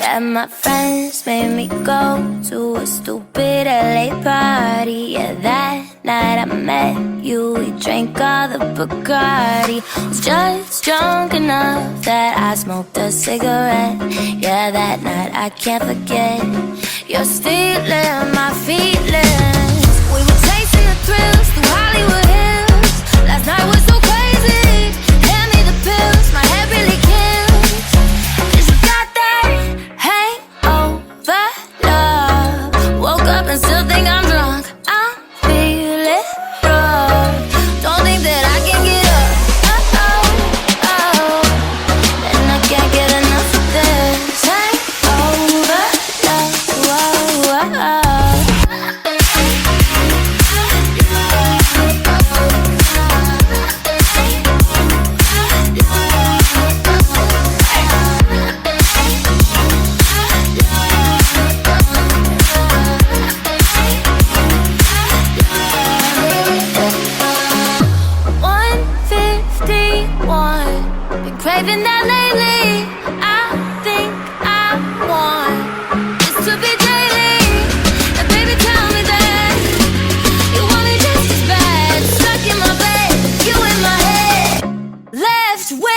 And my friends made me go to a stupid LA party. Yeah, that night I met you. We drank all the Bacardi. Was just drunk enough that I smoked a cigarette. Yeah, that night I can't forget. You're stealing my feelings. We were chasing the thrills through Hollywood Hills. Last night was so crazy. Hand me the pills, my head really kills. 'Cause you got that hangover love. Woke up and still think I'm drunk. I'm feeling rough. Don't think that I can get up. And I can't get enough of this hangover love. Been craving that lately. I think I want this to be daily. And baby, tell me that you want me just as bad. Stuck in my bed, you in my head. Left with